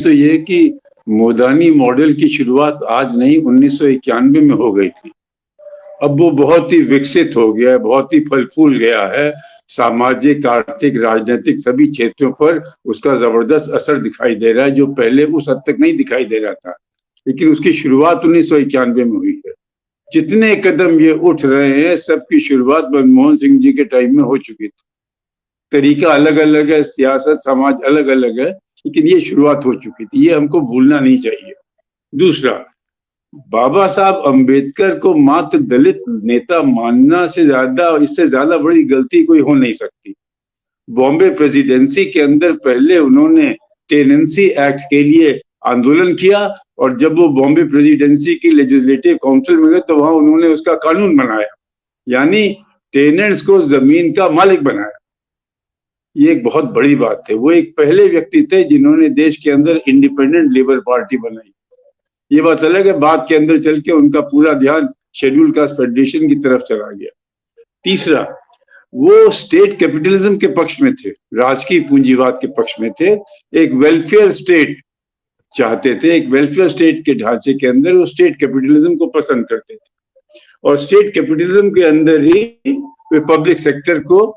तो ये कि मोदानी मॉडल की शुरुआत आज नहीं 1991 में हो गई थी। अब वो बहुत ही विकसित हो गया है, बहुत ही फल फूल गया है। सामाजिक, आर्थिक, राजनीतिक सभी क्षेत्रों पर उसका जबरदस्त असर दिखाई दे रहा है, जो पहले उस हद तक नहीं दिखाई दे रहा था। लेकिन उसकी शुरुआत 1991 में हुई है। जितने कदम ये उठ रहे हैं, सबकी शुरुआत मनमोहन सिंह जी के टाइम में हो चुकी थी। तरीका अलग अलग है, सियासत समाज अलग अलग है, लेकिन ये शुरुआत हो चुकी थी। ये हमको भूलना नहीं चाहिए। दूसरा, बाबा साहब अंबेडकर को मात्र दलित नेता मानना से ज्यादा, इससे ज्यादा बड़ी गलती कोई हो नहीं सकती। बॉम्बे प्रेसिडेंसी के अंदर पहले उन्होंने टेनेंसी एक्ट के लिए आंदोलन किया, और जब वो बॉम्बे प्रेसिडेंसी की लेजिस्लेटिव काउंसिल में गए तो वहां उन्होंने उसका कानून बनाया, यानी टेनेंट्स को जमीन का मालिक बनाया। ये एक बहुत बड़ी बात है। वो एक पहले व्यक्ति थे जिन्होंने देश के अंदर इंडिपेंडेंट लेबर पार्टी बनाई। ये बात अलग है, बाद के अंदर चल के उनका पूरा ध्यान शेड्यूल कास्ट फेडरेशन की तरफ चला गया। तीसरा, वो स्टेट कैपिटलिज्म के पक्ष में थे, राजकीय पूंजीवाद के पक्ष में थे। एक वेलफेयर स्टेट चाहते थे, एक वेलफेयर स्टेट के ढांचे के अंदर वो स्टेट कैपिटलिज्म को पसंद करते थे, और स्टेट कैपिटलिज्म के अंदर ही वे पब्लिक सेक्टर को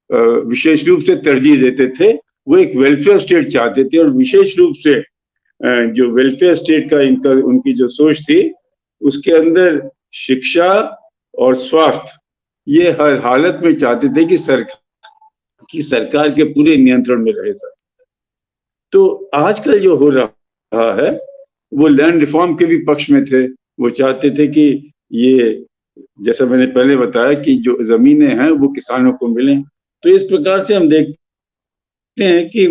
विशेष रूप से तरजीह देते थे। वो एक वेलफेयर स्टेट चाहते थे, और विशेष रूप से जो वेलफेयर स्टेट का उनकी जो सोच थी, उसके अंदर शिक्षा और स्वास्थ्य ये हर हालत में चाहते थे कि सरकार के पूरे नियंत्रण में रहे सर। तो आजकल जो हो रहा है, वो लैंड रिफॉर्म के भी पक्ष में थे। वो चाहते थे कि ये, जैसा मैंने पहले बताया, कि जो जमीनें हैं वो किसानों को मिलें। तो इस प्रकार से हम देखते हैं कि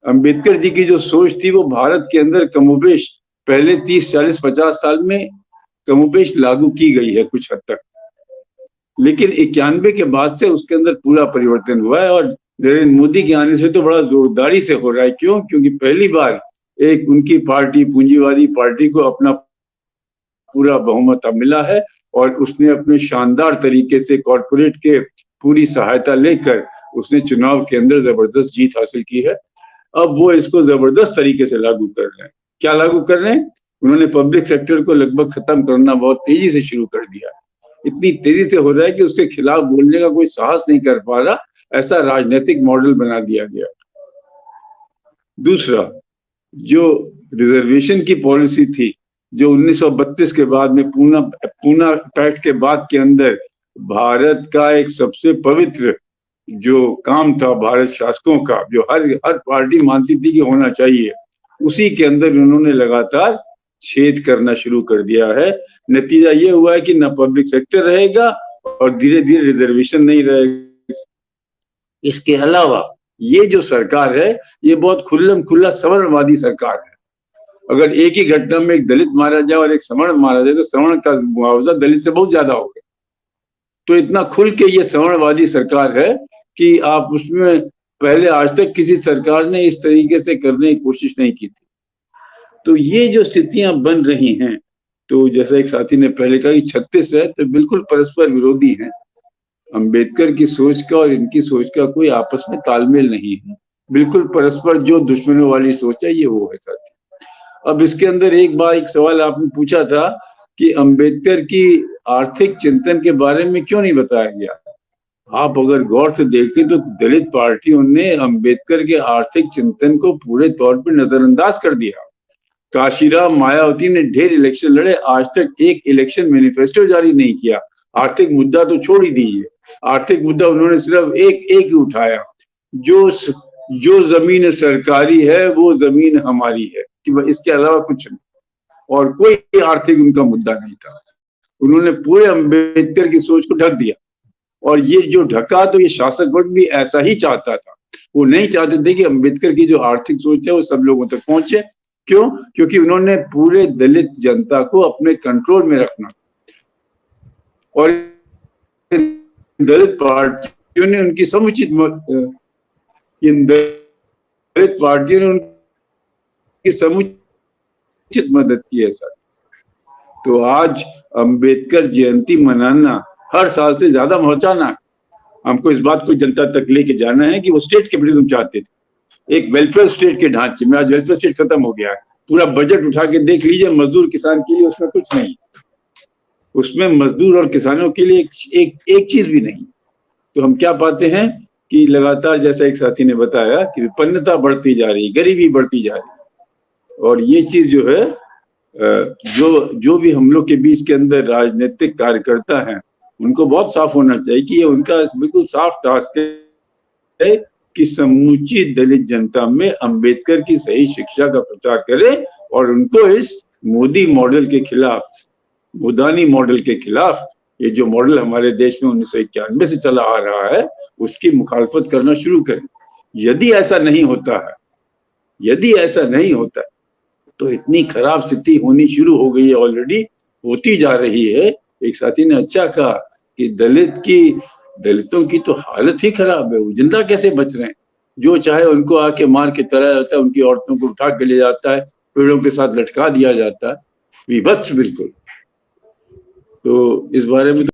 अंबेडकर जी की जो सोच थी वो भारत के अंदर कमोबेश पहले 30, 40, 50 साल में कमोबेश लागू की गई है कुछ हद तक, लेकिन 91 के बाद से उसके अंदर पूरा परिवर्तन हुआ है। और नरेंद्र मोदी के आने से तो बड़ा जोरदारी से हो रहा है। क्यों? क्योंकि पहली बार एक उनकी पार्टी, पूंजीवादी पार्टी को अपना पूरा बहुमत अब मिला है, और उसने अपने शानदार तरीके से कॉर्पोरेट के पूरी सहायता लेकर उसने चुनाव के अंदर जबरदस्त जीत हासिल की है। अब वो इसको जबरदस्त तरीके से लागू कर रहे हैं। क्या लागू कर रहे हैं? उन्होंने पब्लिक सेक्टर को लगभग खत्म करना बहुत तेजी से शुरू कर दिया। इतनी तेजी से हो रहा है कि उसके खिलाफ बोलने का कोई साहस नहीं कर पा रहा, ऐसा राजनीतिक मॉडल बना दिया गया। दूसरा, जो रिजर्वेशन की पॉलिसी थी, जो 1932 के बाद में पूना पैक्ट के बाद के अंदर भारत का एक सबसे पवित्र जो काम था भारत शासकों का, जो हर पार्टी मानती थी कि होना चाहिए, उसी के अंदर उन्होंने लगातार छेद करना शुरू कर दिया है। नतीजा ये हुआ है कि न पब्लिक सेक्टर रहेगा और धीरे धीरे रिजर्वेशन नहीं रहेगा। इसके अलावा ये जो सरकार है, ये बहुत खुल्लम खुल्ला सवर्णवादी सरकार है। अगर एक ही घटना में एक दलित मारा जाए और एक सवर्ण मारा जाए, तो सवर्ण का मुआवजा दलित से बहुत ज्यादा होगा। तो इतना खुल के ये सवर्णवादी सरकार है कि आप उसमें पहले आज तक किसी सरकार ने इस तरीके से करने की कोशिश नहीं की थी। तो ये जो स्थितियां बन रही हैं, तो जैसा एक साथी ने पहले कहा कि 36 है, तो बिल्कुल परस्पर विरोधी हैं। अंबेडकर की सोच का और इनकी सोच का कोई आपस में तालमेल नहीं है। बिल्कुल परस्पर जो दुश्मनों वाली सोच है, ये वो है साथी। अब इसके अंदर एक सवाल आपने पूछा था कि अंबेडकर की आर्थिक चिंतन के बारे में क्यों नहीं बताया गया। आप अगर गौर से देखें तो दलित पार्टियों ने अंबेडकर के आर्थिक चिंतन को पूरे तौर पर नजरअंदाज कर दिया। काशीराम मायावती ने ढेर इलेक्शन लड़े, आज तक एक इलेक्शन मैनिफेस्टो जारी नहीं किया। आर्थिक मुद्दा तो छोड़ ही दीजिए, आर्थिक मुद्दा उन्होंने सिर्फ एक ही उठाया, जो जमीन सरकारी है वो जमीन हमारी है, कि इसके अलावा कुछ नहीं, और कोई आर्थिक उनका मुद्दा नहीं था। उन्होंने पूरे अंबेडकर की सोच को ढक दिया, और ये जो ढका, तो ये शासक वर्ग भी ऐसा ही चाहता था। वो नहीं चाहते थे कि अंबेडकर की जो आर्थिक सोच है वो सब लोगों तक पहुंचे। क्यों? क्योंकि उन्होंने पूरे दलित जनता को अपने कंट्रोल में रखना, और दलित पार्टियों ने उनकी समुचित मदद की है सर। तो आज अंबेडकर जयंती मनाना हर साल से ज्यादा महत्वपूर्ण है। हमको इस बात को जनता तक लेके जाना है कि वो स्टेट कैपिटलिज्म चाहते थे, एक वेलफेयर स्टेट के ढांचे में। आज वेलफेयर स्टेट खत्म हो गया है। पूरा बजट उठा के देख लीजिए, मजदूर किसान के लिए उसमें कुछ नहीं, उसमें मजदूर और किसानों के लिए एक चीज भी नहीं। तो हम क्या पाते हैं कि लगातार, जैसा एक साथी ने बताया, कि विपन्नता बढ़ती जा रही, गरीबी बढ़ती जा रही। और ये चीज जो है, जो भी हम लोग के बीच के अंदर राजनीतिक कार्यकर्ता हैं, उनको बहुत साफ होना चाहिए कि ये उनका बिल्कुल साफ टास्क है कि समूची दलित जनता में अंबेडकर की सही शिक्षा का प्रचार करें और उनको इस मोदी मॉडल के खिलाफ, मोदानी मॉडल के खिलाफ, ये जो मॉडल हमारे देश में 1991 से चला आ रहा है, उसकी मुखालफत करना शुरू करें। यदि ऐसा नहीं होता है, यदि ऐसा नहीं होता है, तो इतनी खराब स्थिति होनी शुरू हो गई है, ऑलरेडी होती जा रही है। एक साथी ने अच्छा कहा कि दलितों की तो हालत ही खराब है, वो जिंदा कैसे बच रहे हैं। जो चाहे उनको आके मार के तराया जाता है, उनकी औरतों को उठा के ले जाता है, पेड़ों के साथ लटका दिया जाता है, विभत्स बिल्कुल। तो इस बारे में